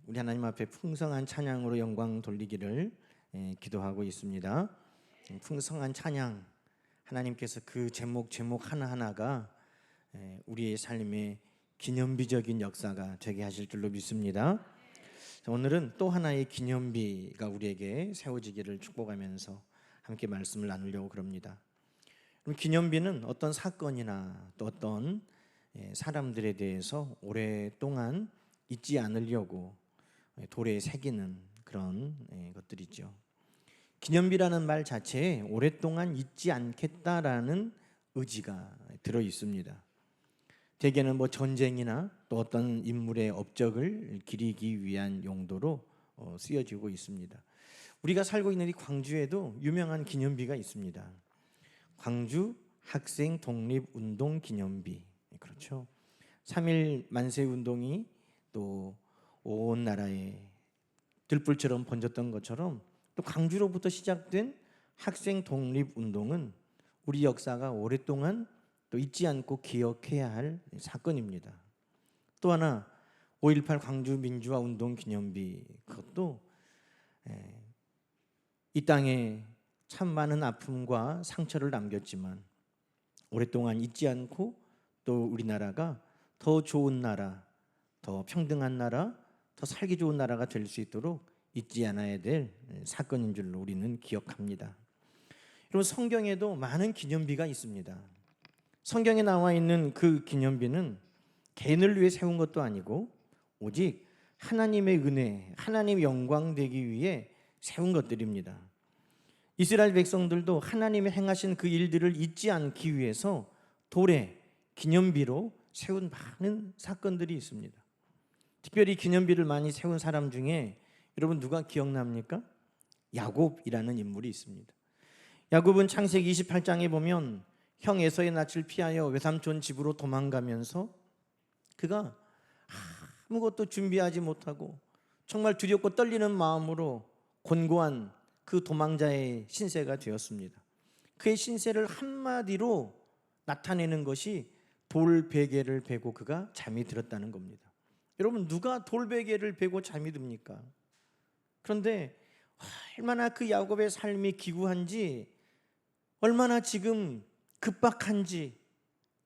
우리 하나님 앞에 풍성한 찬양으로 영광 돌리기를 기도하고 있습니다. 풍성한 찬양, 하나님께서 그 제목 하나하나가 우리의 삶의 기념비적인 역사가 되게 하실 줄로 믿습니다. 오늘은 또 하나의 기념비가 우리에게 세워지기를 축복하면서 함께 말씀을 나누려고 그럽니다. 그럼 기념비는 어떤 사건이나 또 어떤 사람들에 대해서 오랫동안 잊지 않으려고 돌에 새기는 그런 것들이죠. 기념비라는 말 자체에 오랫동안 잊지 않겠다라는 의지가 들어 있습니다. 대개는 전쟁이나 또 어떤 인물의 업적을 기리기 위한 용도로 쓰여지고 있습니다. 우리가 살고 있는 이 광주에도 유명한 기념비가 있습니다. 광주 학생 독립운동 기념비. 그렇죠. 3.1 만세운동이 또 온 나라에 들불처럼 번졌던 것처럼 또 광주로부터 시작된 학생 독립운동은 우리 역사가 오랫동안 또 잊지 않고 기억해야 할 사건입니다. 또 하나 5.18 광주 민주화 운동 기념비, 그것도 이 땅에 참 많은 아픔과 상처를 남겼지만 오랫동안 잊지 않고 또 우리나라가 더 좋은 나라, 더 평등한 나라, 더 살기 좋은 나라가 될 수 있도록 잊지 않아야 될 사건인 줄로 우리는 기억합니다. 여러분, 성경에도 많은 기념비가 있습니다. 성경에 나와 있는 그 기념비는 개인을 위해 세운 것도 아니고 오직 하나님의 은혜, 하나님의 영광 되기 위해 세운 것들입니다. 이스라엘 백성들도 하나님이 행하신 그 일들을 잊지 않기 위해서 돌에 기념비로 세운 많은 사건들이 있습니다. 특별히 기념비를 많이 세운 사람 중에 여러분 누가 기억납니까? 야곱이라는 인물이 있습니다. 야곱은 창세기 28장에 보면 형 에서의 낯을 피하여 외삼촌 집으로 도망가면서 그가 아무것도 준비하지 못하고 정말 두렵고 떨리는 마음으로 곤고한 그 도망자의 신세가 되었습니다. 그의 신세를 한마디로 나타내는 것이 돌베개를 베고 그가 잠이 들었다는 겁니다. 여러분, 누가 돌베개를 베고 잠이 듭니까? 그런데 얼마나 그 야곱의 삶이 기구한지, 얼마나 지금 급박한지,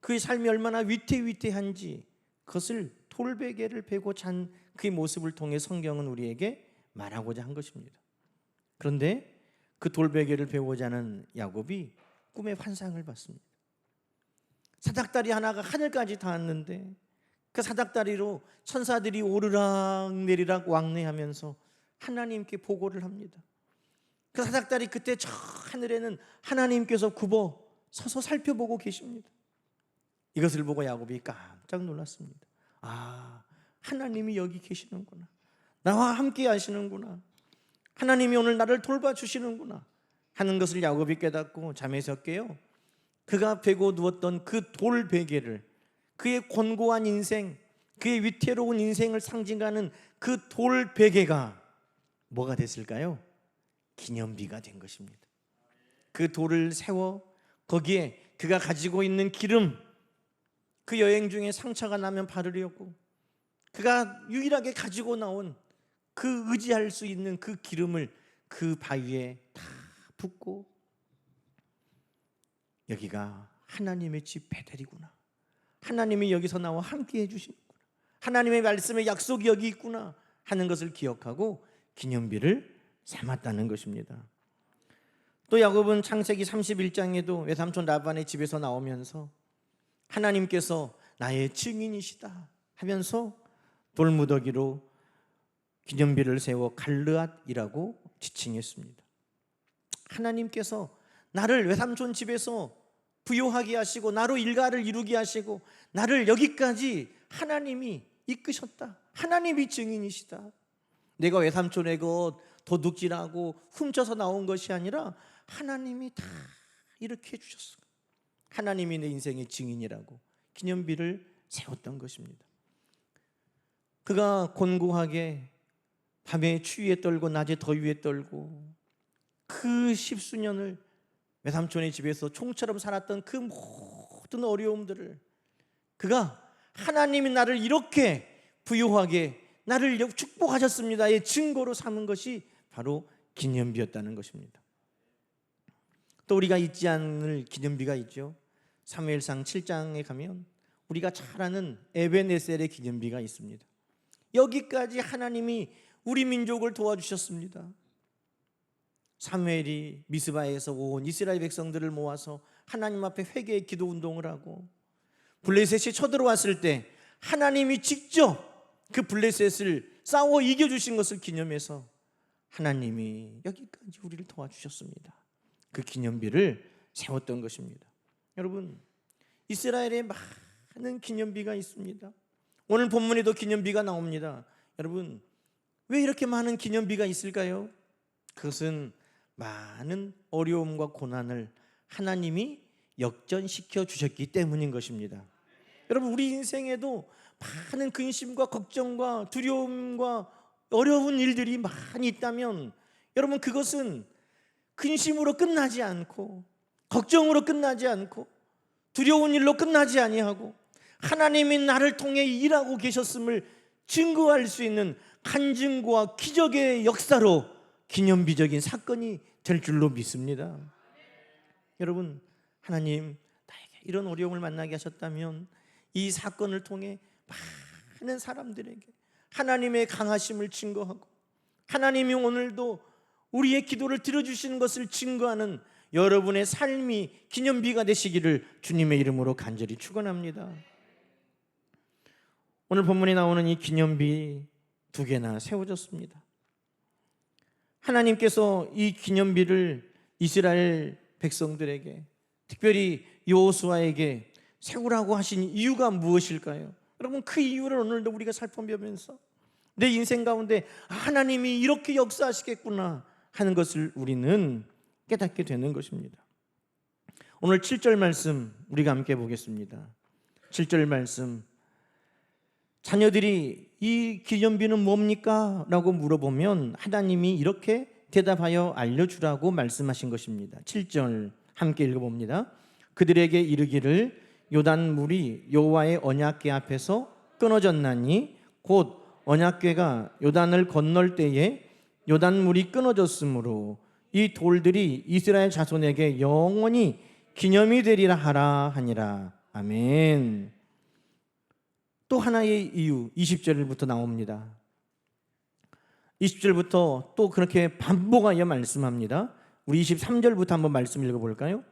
그의 삶이 얼마나 위태위태한지 그것을 돌베개를 베고 잔 그의 모습을 통해 성경은 우리에게 말하고자 한 것입니다. 그런데 그 돌베개를 베고 자는 야곱이 꿈의 환상을 봤습니다. 사닥다리 하나가 하늘까지 닿았는데 그 사닥다리로 천사들이 오르락 내리락 왕래하면서 하나님께 보고를 합니다. 그 사닥다리 그때 저 하늘에는 하나님께서 굽어 서서 살펴보고 계십니다. 이것을 보고 야곱이 깜짝 놀랐습니다. 하나님이 여기 계시는구나. 나와 함께 하시는구나. 하나님이 오늘 나를 돌봐주시는구나 하는 것을 야곱이 깨닫고 잠에서 깨어 그가 베고 누웠던 그 돌베개를, 그의 곤고한 인생, 그의 위태로운 인생을 상징하는 그 돌베개가 뭐가 됐을까요? 기념비가 된 것입니다. 그 돌을 세워 거기에 그가 가지고 있는 기름, 그 여행 중에 상처가 나면 바르려고 그가 유일하게 가지고 나온 그 의지할 수 있는 그 기름을 그 바위에 다 붓고, 여기가 하나님의 집 베델이구나, 하나님이 여기서 나와 함께 해주시는구나, 하나님의 말씀의 약속이 여기 있구나 하는 것을 기억하고 기념비를 삼았다는 것입니다. 또 야곱은 창세기 31장에도 외삼촌 라반의 집에서 나오면서 하나님께서 나의 증인이시다 하면서 돌무더기로 기념비를 세워 갈르앗이라고 지칭했습니다. 하나님께서 나를 외삼촌 집에서 부요하게 하시고 나로 일가를 이루게 하시고 나를 여기까지 하나님이 이끄셨다, 하나님이 증인이시다. 내가 외삼촌의 것 도둑질하고 훔쳐서 나온 것이 아니라 하나님이 다 이렇게 해주셨어. 하나님이 내 인생의 증인이라고 기념비를 세웠던 것입니다. 그가 곤고하게 밤에 추위에 떨고 낮에 더위에 떨고 그 십수년을 외삼촌의 집에서 총처럼 살았던 그 모든 어려움들을 그가 하나님이 나를 이렇게 부유하게 나를 축복하셨습니다의 증거로 삼은 것이 바로 기념비였다는 것입니다. 또 우리가 잊지 않을 기념비가 있죠. 사무엘상 7장에 가면 우리가 잘 아는 에벤에셀의 기념비가 있습니다. 여기까지 하나님이 우리 민족을 도와주셨습니다. 사무엘이 미스바에서 온 이스라엘 백성들을 모아서 하나님 앞에 회개의 기도 운동을 하고 블레셋이 쳐들어왔을 때 하나님이 직접 그 블레셋을 싸워 이겨주신 것을 기념해서 하나님이 여기까지 우리를 도와주셨습니다. 그 기념비를 세웠던 것입니다. 여러분, 이스라엘에 많은 기념비가 있습니다. 오늘 본문에도 기념비가 나옵니다. 여러분, 왜 이렇게 많은 기념비가 있을까요? 그것은 많은 어려움과 고난을 하나님이 역전시켜 주셨기 때문인 것입니다. 여러분, 우리 인생에도 많은 근심과 걱정과 두려움과 어려운 일들이 많이 있다면 여러분, 그것은 근심으로 끝나지 않고 걱정으로 끝나지 않고 두려운 일로 끝나지 아니하고 하나님이 나를 통해 일하고 계셨음을 증거할 수 있는 간증과 기적의 역사로 기념비적인 사건이 될 줄로 믿습니다. 여러분, 하나님 나에게 이런 어려움을 만나게 하셨다면 이 사건을 통해 많은 사람들에게 하나님의 강하심을 증거하고 하나님이 오늘도 우리의 기도를 들어주시는 것을 증거하는 여러분의 삶이 기념비가 되시기를 주님의 이름으로 간절히 축원합니다. 오늘 본문에 나오는 이 기념비 2개나 세워졌습니다. 하나님께서 이 기념비를 이스라엘 백성들에게, 특별히 여호수아에게 세우라고 하신 이유가 무엇일까요? 여러분, 그 이유를 오늘도 우리가 살펴보면서 내 인생 가운데 하나님이 이렇게 역사하시겠구나 하는 것을 우리는 깨닫게 되는 것입니다. 오늘 7절 말씀 우리가 함께 보겠습니다. 7절 말씀, 자녀들이 이 기념비는 뭡니까? 라고 물어보면 하나님이 이렇게 대답하여 알려주라고 말씀하신 것입니다. 7절 함께 읽어봅니다. 그들에게 이르기를 요단물이 여호와의 언약궤 앞에서 끊어졌나니 곧 언약궤가 요단을 건널 때에 요단물이 끊어졌으므로 이 돌들이 이스라엘 자손에게 영원히 기념이 되리라 하라 하니라. 아멘. 또 하나의 이유 20절부터 나옵니다. 20절부터 또 그렇게 반복하여 말씀합니다. 우리 23절부터 한번 말씀 읽어볼까요?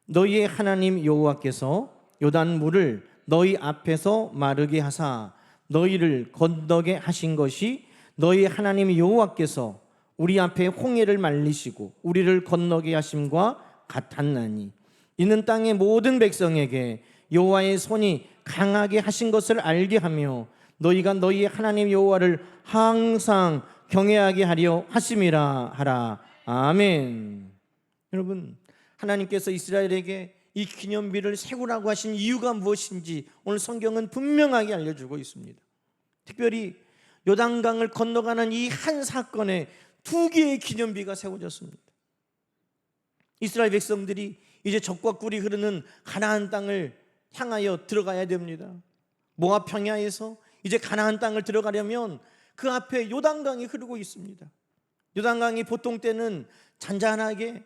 너희의 하나님 여호와께서 요단물을 너희 앞에서 마르게 하사 너희를 건너게 하신 것이 너희 하나님 여호와께서 우리 앞에 홍해를 말리시고 우리를 건너게 하심과 같았나니 이는 땅의 모든 백성에게 여호와의 손이 강하게 하신 것을 알게 하며 너희가 너희 하나님 여호와를 항상 경외하게 하려 하심이라 하라. 아멘. 여러분, 하나님께서 이스라엘에게 이 기념비를 세우라고 하신 이유가 무엇인지 오늘 성경은 분명하게 알려주고 있습니다. 특별히 요단강을 건너가는 이 한 사건에 2개의 기념비가 세워졌습니다. 이스라엘 백성들이 이제 적과 꿀이 흐르는 가나안 땅을 향하여 들어가야 됩니다. 모압 평야에서 이제 가나안 땅을 들어가려면 그 앞에 요단강이 흐르고 있습니다. 요단강이 보통 때는 잔잔하게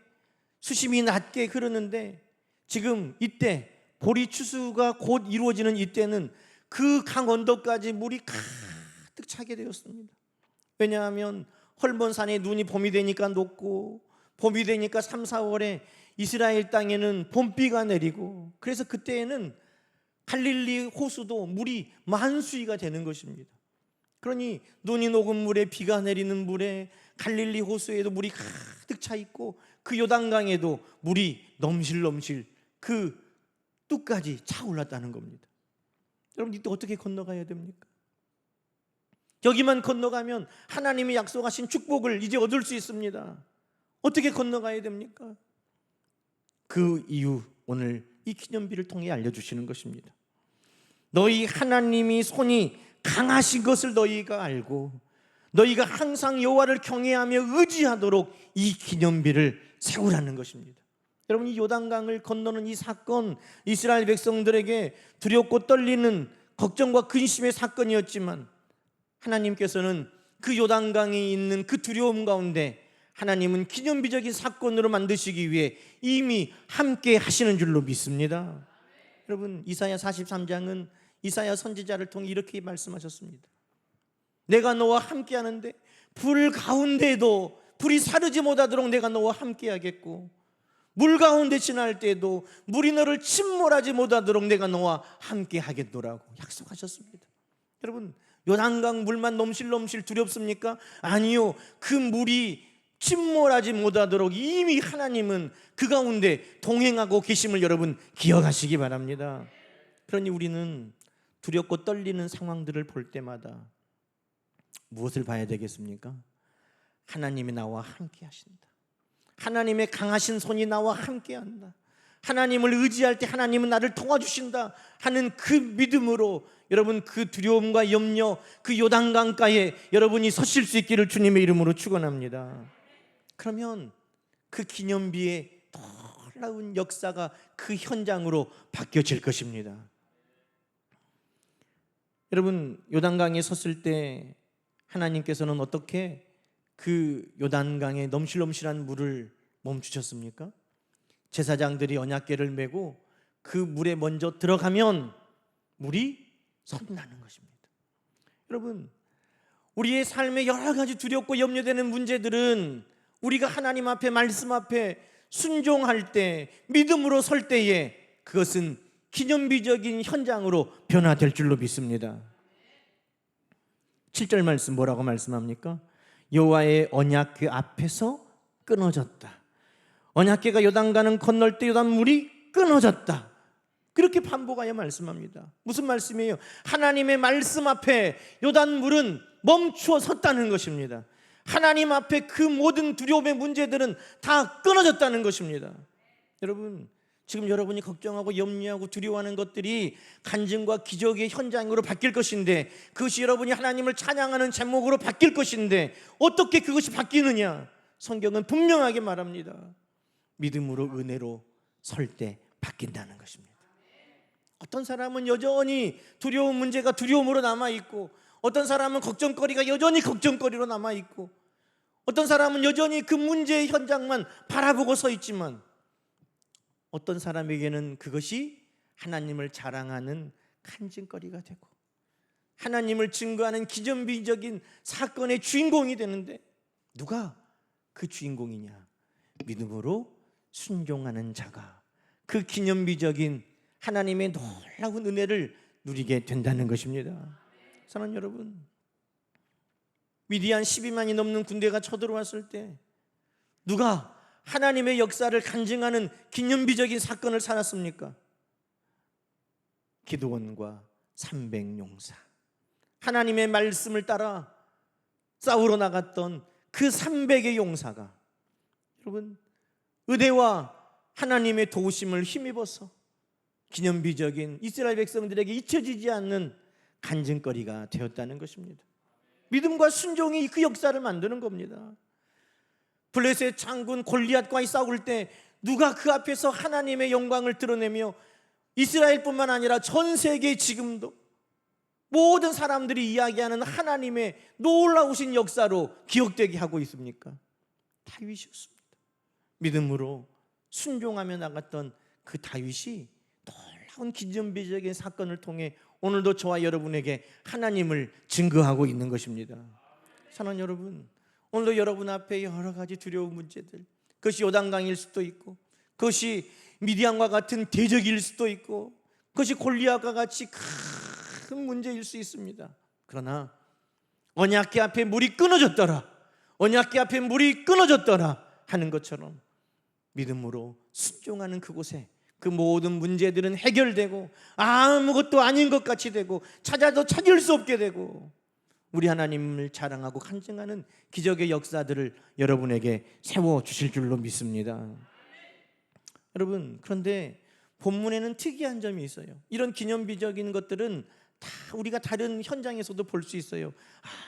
수심이 낮게 흐르는데 지금 이때 보리 추수가 곧 이루어지는 이때는 그 강 언덕까지 물이 가득 차게 되었습니다. 왜냐하면 헐몬산에 눈이 봄이 되니까 녹고 봄이 되니까 3, 4월에 이스라엘 땅에는 봄비가 내리고 그래서 그때에는 갈릴리 호수도 물이 만수위가 되는 것입니다. 그러니 눈이 녹은 물에 비가 내리는 물에 갈릴리 호수에도 물이 가득 차 있고 그 요단강에도 물이 넘실넘실 그 뚝까지 차 올랐다는 겁니다. 여러분, 이때 어떻게 건너가야 됩니까? 여기만 건너가면 하나님이 약속하신 축복을 이제 얻을 수 있습니다. 어떻게 건너가야 됩니까? 그 이유 오늘 이 기념비를 통해 알려주시는 것입니다. 너희 하나님이 손이 강하신 것을 너희가 알고 너희가 항상 여호와를 경외하며 의지하도록 이 기념비를 세우라는 것입니다. 여러분, 이 요단강을 건너는 이 사건, 이스라엘 백성들에게 두렵고 떨리는 걱정과 근심의 사건이었지만 하나님께서는 그 요단강에 있는 그 두려움 가운데 하나님은 기념비적인 사건으로 만드시기 위해 이미 함께 하시는 줄로 믿습니다. 여러분, 이사야 43장은 이사야 선지자를 통해 이렇게 말씀하셨습니다. 내가 너와 함께 하는데 불 가운데도 불이 사르지 못하도록 내가 너와 함께 하겠고, 물 가운데 지날 때에도 물이 너를 침몰하지 못하도록 내가 너와 함께 하겠노라고 약속하셨습니다. 여러분, 요단강 물만 넘실넘실 두렵습니까? 아니요, 그 물이 침몰하지 못하도록 이미 하나님은 그 가운데 동행하고 계심을 여러분 기억하시기 바랍니다. 그러니 우리는 두렵고 떨리는 상황들을 볼 때마다 무엇을 봐야 되겠습니까? 하나님이 나와 함께 하신다. 하나님의 강하신 손이 나와 함께 한다. 하나님을 의지할 때 하나님은 나를 도와주신다 하는 그 믿음으로 여러분, 그 두려움과 염려, 그 요단강가에 여러분이 서실 수 있기를 주님의 이름으로 축원합니다. 그러면 그 기념비의 놀라운 역사가 그 현장으로 바뀌어질 것입니다. 여러분, 요단강에 섰을 때 하나님께서는 어떻게 그 요단강에 넘실넘실한 물을 멈추셨습니까? 제사장들이 언약궤를 메고 그 물에 먼저 들어가면 물이 솟나는 것입니다. 여러분, 우리의 삶에 여러 가지 두렵고 염려되는 문제들은 우리가 하나님 앞에, 말씀 앞에 순종할 때, 믿음으로 설 때에 그것은 기념비적인 현장으로 변화될 줄로 믿습니다. 7절 말씀 뭐라고 말씀합니까? 여호와의 언약궤 앞에서 끊어졌다. 언약궤가 요단강을 건널 때 요단물이 끊어졌다. 그렇게 반복하여 말씀합니다. 무슨 말씀이에요? 하나님의 말씀 앞에 요단물은 멈추어 섰다는 것입니다. 하나님 앞에 그 모든 두려움의 문제들은 다 끊어졌다는 것입니다. 여러분, 지금 여러분이 걱정하고 염려하고 두려워하는 것들이 간증과 기적의 현장으로 바뀔 것인데, 그것이 여러분이 하나님을 찬양하는 제목으로 바뀔 것인데 어떻게 그것이 바뀌느냐? 성경은 분명하게 말합니다. 믿음으로, 은혜로 설 때 바뀐다는 것입니다. 어떤 사람은 여전히 두려운 문제가 두려움으로 남아있고, 어떤 사람은 걱정거리가 여전히 걱정거리로 남아있고, 어떤 사람은 여전히 그 문제의 현장만 바라보고 서 있지만, 어떤 사람에게는 그것이 하나님을 자랑하는 간증거리가 되고 하나님을 증거하는 기념비적인 사건의 주인공이 되는데, 누가 그 주인공이냐? 믿음으로 순종하는 자가 그 기념비적인 하나님의 놀라운 은혜를 누리게 된다는 것입니다. 사랑하는 여러분, 미디안 12만이 넘는 군대가 쳐들어왔을 때 누가 하나님의 역사를 간증하는 기념비적인 사건을 살았습니까? 기드온과 300용사, 하나님의 말씀을 따라 싸우러 나갔던 그 300의 용사가 여러분, 은혜와 하나님의 도우심을 힘입어서 기념비적인 이스라엘 백성들에게 잊혀지지 않는 간증거리가 되었다는 것입니다. 믿음과 순종이 그 역사를 만드는 겁니다. 블레셋 장군 골리앗과 싸울 때 누가 그 앞에서 하나님의 영광을 드러내며 이스라엘뿐만 아니라 전 세계 지금도 모든 사람들이 이야기하는 하나님의 놀라우신 역사로 기억되게 하고 있습니까? 다윗이었습니다. 믿음으로 순종하며 나갔던 그 다윗이 놀라운 기념비적인 사건을 통해 오늘도 저와 여러분에게 하나님을 증거하고 있는 것입니다. 사랑하는 여러분, 오늘도 여러분 앞에 여러 가지 두려운 문제들, 그것이 요단강일 수도 있고, 그것이 미디안과 같은 대적일 수도 있고, 그것이 골리앗과 같이 큰 문제일 수 있습니다. 그러나 언약궤 앞에 물이 끊어졌더라, 언약궤 앞에 물이 끊어졌더라 하는 것처럼 믿음으로 순종하는 그곳에 그 모든 문제들은 해결되고 아무것도 아닌 것 같이 되고 찾아도 찾을 수 없게 되고 우리 하나님을 자랑하고 간증하는 기적의 역사들을 여러분에게 세워주실 줄로 믿습니다. 여러분, 그런데 본문에는 특이한 점이 있어요. 이런 기념비적인 것들은 다 우리가 다른 현장에서도 볼 수 있어요.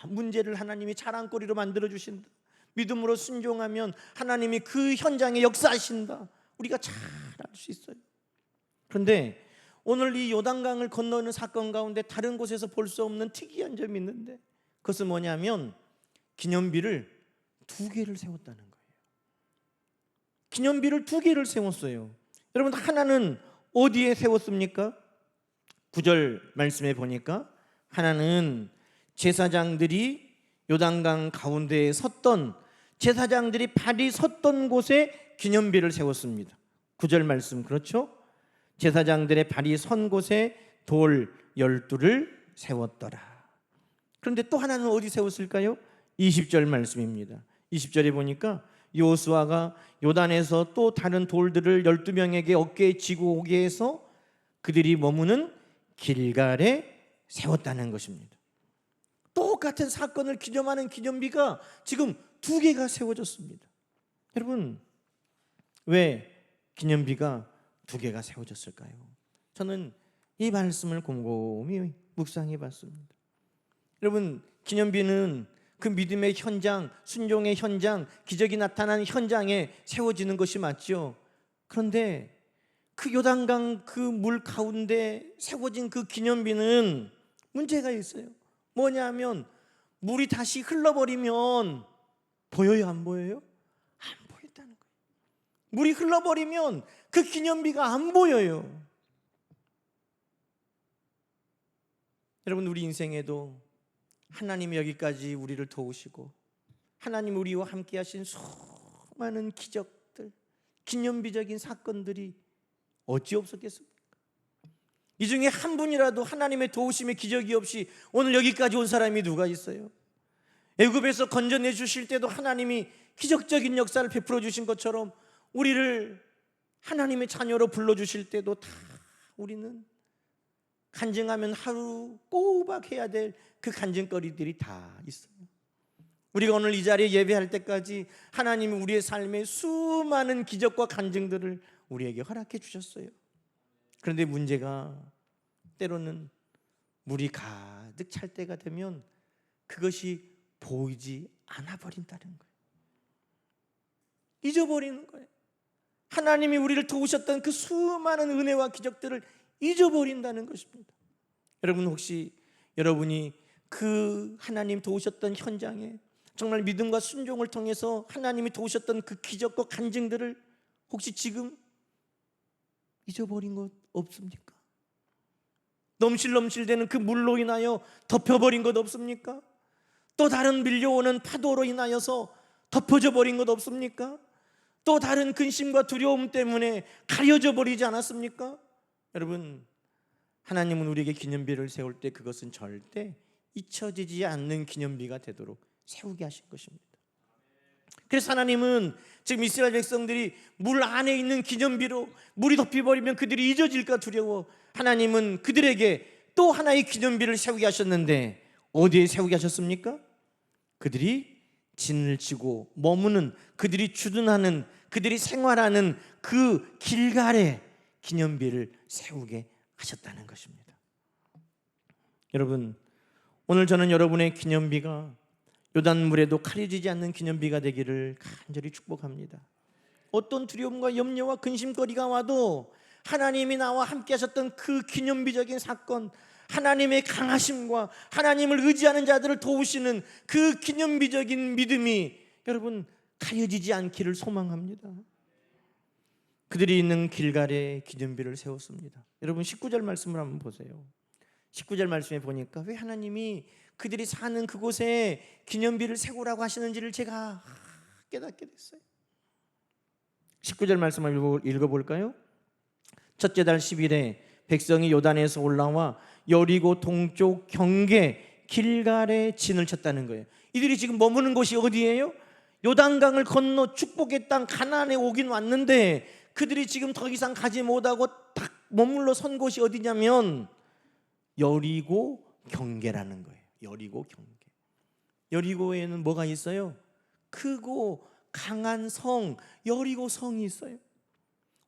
문제를 하나님이 자랑거리로 만들어주신다, 믿음으로 순종하면 하나님이 그 현장에 역사하신다, 우리가 잘 알 수 있어요. 그런데 오늘 이 요단강을 건너는 사건 가운데 다른 곳에서 볼 수 없는 특이한 점이 있는데, 그것은 뭐냐면 기념비를 2개를 세웠다는 거예요. 기념비를 2개를 세웠어요. 여러분, 하나는 어디에 세웠습니까? 9절 말씀에 보니까 하나는 제사장들이 요단강 가운데에 섰던, 제사장들이 발이 섰던 곳에 기념비를 세웠습니다. 9절 말씀 그렇죠? 제사장들의 발이 선 곳에 돌 12를 세웠더라. 그런데 또 하나는 어디 세웠을까요? 20절 말씀입니다. 20절에 보니까 여호수아가 요단에서 또 다른 돌들을 12명에게 어깨에 지고 오게 해서 그들이 머무는 길갈에 세웠다는 것입니다. 똑같은 사건을 기념하는 기념비가 지금 2개가 세워졌습니다. 여러분, 왜 기념비가 2개가 세워졌을까요? 저는 이 말씀을 곰곰이 묵상해 봤습니다. 여러분, 기념비는 그 믿음의 현장, 순종의 현장, 기적이 나타나는 현장에 세워지는 것이 맞죠. 그런데 그 요단강 그 물 가운데 세워진 그 기념비는 문제가 있어요. 뭐냐면 물이 다시 흘러버리면 보여요, 안 보여요? 안 보인다는 거예요. 물이 흘러버리면 그 기념비가 안 보여요. 여러분, 우리 인생에도 하나님이 여기까지 우리를 도우시고 하나님 우리와 함께 하신 수많은 기적들, 기념비적인 사건들이 어찌 없었겠습니까? 이 중에 한 분이라도 하나님의 도우심의 기적이 없이 오늘 여기까지 온 사람이 누가 있어요? 애굽에서 건져내 주실 때도 하나님이 기적적인 역사를 베풀어 주신 것처럼 우리를 하나님의 자녀로 불러주실 때도 다 우리는 간증하면 하루 꼬박 해야 될 그 간증거리들이 다 있어요. 우리가 오늘 이 자리에 예배할 때까지 하나님이 우리의 삶에 수많은 기적과 간증들을 우리에게 허락해 주셨어요. 그런데 문제가 때로는 물이 가득 찰 때가 되면 그것이 보이지 않아 버린다는 거예요. 잊어버리는 거예요. 하나님이 우리를 도우셨던 그 수많은 은혜와 기적들을 잊어버린다는 것입니다. 여러분, 혹시 여러분이 그 하나님 도우셨던 현장에 정말 믿음과 순종을 통해서 하나님이 도우셨던 그 기적과 간증들을 혹시 지금 잊어버린 것 없습니까? 넘실넘실대는 그 물로 인하여 덮여버린 것 없습니까? 또 다른 밀려오는 파도로 인하여서 덮어져 버린 것 없습니까? 또 다른 근심과 두려움 때문에 가려져 버리지 않았습니까? 여러분, 하나님은 우리에게 기념비를 세울 때 그것은 절대 잊혀지지 않는 기념비가 되도록 세우게 하신 것입니다. 그래서 하나님은 지금 이스라엘 백성들이 물 안에 있는 기념비로 물이 덮여버리면 그들이 잊어질까 두려워 하나님은 그들에게 또 하나의 기념비를 세우게 하셨는데 어디에 세우게 하셨습니까? 그들이 진을 치고 머무는, 그들이 주둔하는, 그들이 생활하는 그 길갈에 기념비를 세우게 하셨다는 것입니다. 여러분, 오늘 저는 여러분의 기념비가 요단물에도 가려지지 않는 기념비가 되기를 간절히 축복합니다. 어떤 두려움과 염려와 근심거리가 와도 하나님이 나와 함께 하셨던 그 기념비적인 사건, 하나님의 강하심과 하나님을 의지하는 자들을 도우시는 그 기념비적인 믿음이 여러분 가려지지 않기를 소망합니다. 그들이 있는 길갈에 기념비를 세웠습니다. 여러분 19절 말씀을 한번 보세요. 19절 말씀에 보니까 왜 하나님이 그들이 사는 그곳에 기념비를 세우라고 하시는지를 제가 깨닫게 됐어요. 19절 말씀을 읽어볼까요? 첫째 달 10일에 백성이 요단에서 올라와 여리고 동쪽 경계 길갈에 진을 쳤다는 거예요. 이들이 지금 머무는 곳이 어디예요? 요단강을 건너 축복의 땅 가나안에 오긴 왔는데 그들이 지금 더 이상 가지 못하고 딱 머물러 선 곳이 어디냐면 여리고 경계라는 거예요. 여리고 경계. 여리고에는 뭐가 있어요? 크고 강한 성, 여리고 성이 있어요.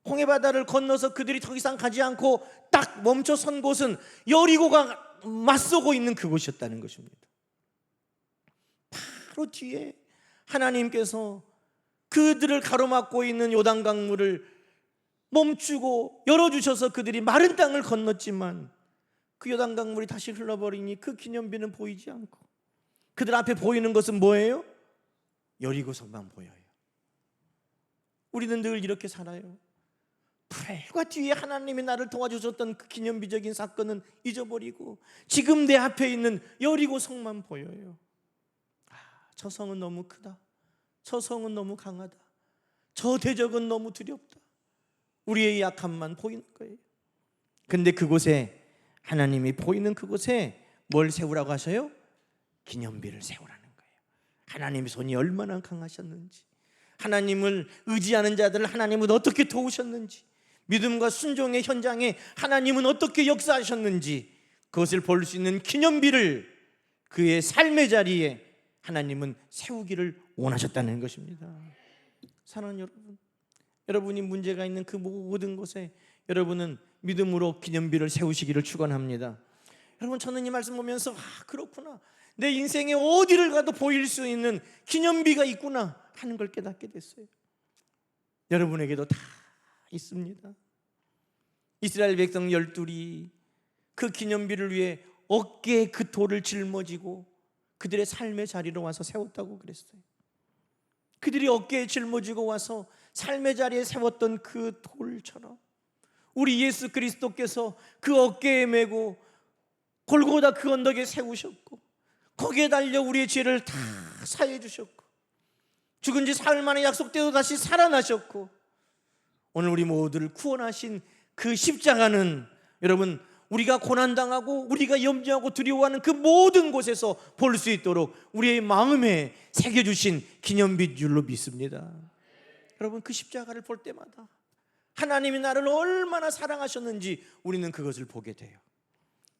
홍해바다를 건너서 그들이 더 이상 가지 않고 딱 멈춰 선 곳은 여리고가 맞서고 있는 그곳이었다는 것입니다. 바로 뒤에 하나님께서 그들을 가로막고 있는 요단강물을 멈추고 열어주셔서 그들이 마른 땅을 건넜지만 그 요단강물이 다시 흘러버리니 그 기념비는 보이지 않고 그들 앞에 보이는 것은 뭐예요? 여리고성만 보여요. 우리는 늘 이렇게 살아요. 불과 뒤에 하나님이 나를 도와주셨던 그 기념비적인 사건은 잊어버리고 지금 내 앞에 있는 여리고성만 보여요. 저 성은 너무 크다. 저 성은 너무 강하다. 저 대적은 너무 두렵다. 우리의 약함만 보이는 거예요. 근데 그곳에, 하나님이 보이는 그곳에 뭘 세우라고 하셔요? 기념비를 세우라는 거예요. 하나님의 손이 얼마나 강하셨는지, 하나님을 의지하는 자들을 하나님은 어떻게 도우셨는지, 믿음과 순종의 현장에 하나님은 어떻게 역사하셨는지, 그것을 볼 수 있는 기념비를 그의 삶의 자리에 하나님은 세우기를 원하셨다는 것입니다. 사랑하는 여러분, 여러분이 문제가 있는 그 모든 곳에 여러분은 믿음으로 기념비를 세우시기를 축원합니다. 여러분, 저는 이 말씀 보면서 그렇구나, 내 인생에 어디를 가도 보일 수 있는 기념비가 있구나 하는 걸 깨닫게 됐어요. 여러분에게도 다 있습니다. 이스라엘 백성 12이 그 기념비를 위해 어깨에 그 돌을 짊어지고 그들의 삶의 자리로 와서 세웠다고 그랬어요. 그들이 어깨에 짊어지고 와서 삶의 자리에 세웠던 그 돌처럼 우리 예수 그리스도께서 그 어깨에 메고 골고다 그 언덕에 세우셨고 거기에 달려 우리의 죄를 다 사해 주셨고 죽은 지 사흘 만에 약속대로 다시 살아나셨고 오늘 우리 모두를 구원하신 그 십자가는, 여러분, 우리가 고난당하고 우리가 염려하고 두려워하는 그 모든 곳에서 볼 수 있도록 우리의 마음에 새겨주신 기념비인 줄로 믿습니다. 여러분, 그 십자가를 볼 때마다 하나님이 나를 얼마나 사랑하셨는지 우리는 그것을 보게 돼요.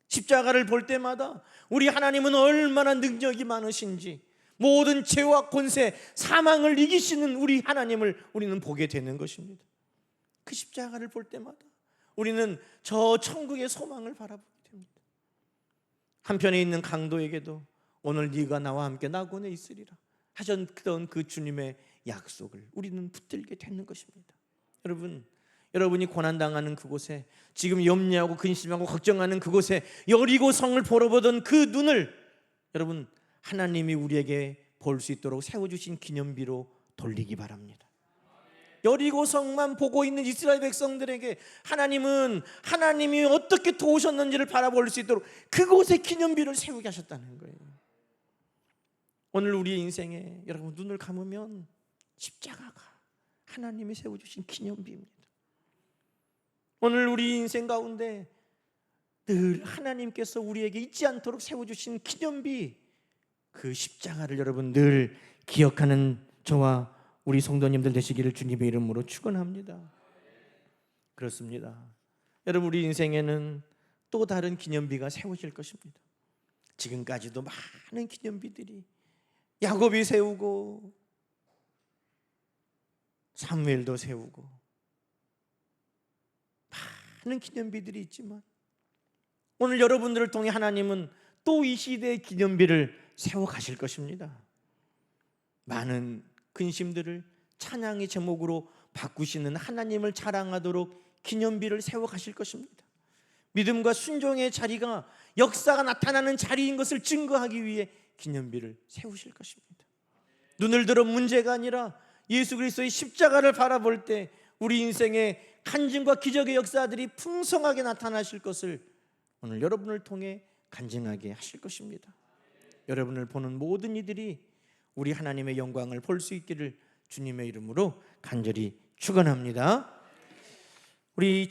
십자가를 볼 때마다 우리 하나님은 얼마나 능력이 많으신지, 모든 죄와 권세, 사망을 이기시는 우리 하나님을 우리는 보게 되는 것입니다. 그 십자가를 볼 때마다 우리는 저 천국의 소망을 바라보게 됩니다. 한편에 있는 강도에게도 오늘 네가 나와 함께 낙원에 있으리라 하셨던 그 주님의 약속을 우리는 붙들게 되는 것입니다. 여러분이 고난당하는 그곳에, 지금 염려하고 근심하고 걱정하는 그곳에 여리고 성을 보러 보던 그 눈을 여러분, 하나님이 우리에게 볼 수 있도록 세워주신 기념비로 돌리기 바랍니다. 여리고 성만 보고 있는 이스라엘 백성들에게 하나님은 하나님이 어떻게 도우셨는지를 바라볼 수 있도록 그곳에 기념비를 세우게 하셨다는 거예요. 오늘 우리의 인생에 여러분 눈을 감으면 십자가가 하나님이 세워주신 기념비입니다. 오늘 우리 인생 가운데 늘 하나님께서 우리에게 잊지 않도록 세워주신 기념비, 그 십자가를 여러분 늘 기억하는 저와 우리 성도님들 되시기를 주님의 이름으로 축원합니다. 그렇습니다. 여러분, 우리 인생에는 또 다른 기념비가 세워질 것입니다. 지금까지도 많은 기념비들이 야곱이 세우고 사무엘도 세우고 많은 기념비들이 있지만 오늘 여러분들을 통해 하나님은 또 이 시대의 기념비를 세워 가실 것입니다. 많은 근심들을 찬양의 제목으로 바꾸시는 하나님을 자랑하도록 기념비를 세워 가실 것입니다. 믿음과 순종의 자리가 역사가 나타나는 자리인 것을 증거하기 위해 기념비를 세우실 것입니다. 눈을 들어 문제가 아니라 예수 그리스도의 십자가를 바라볼 때 우리 인생의 간증과 기적의 역사들이 풍성하게 나타나실 것을 오늘 여러분을 통해 간증하게 하실 것입니다. 여러분을 보는 모든 이들이 우리 하나님의 영광을 볼 수 있기를 주님의 이름으로 간절히 축원합니다. 우리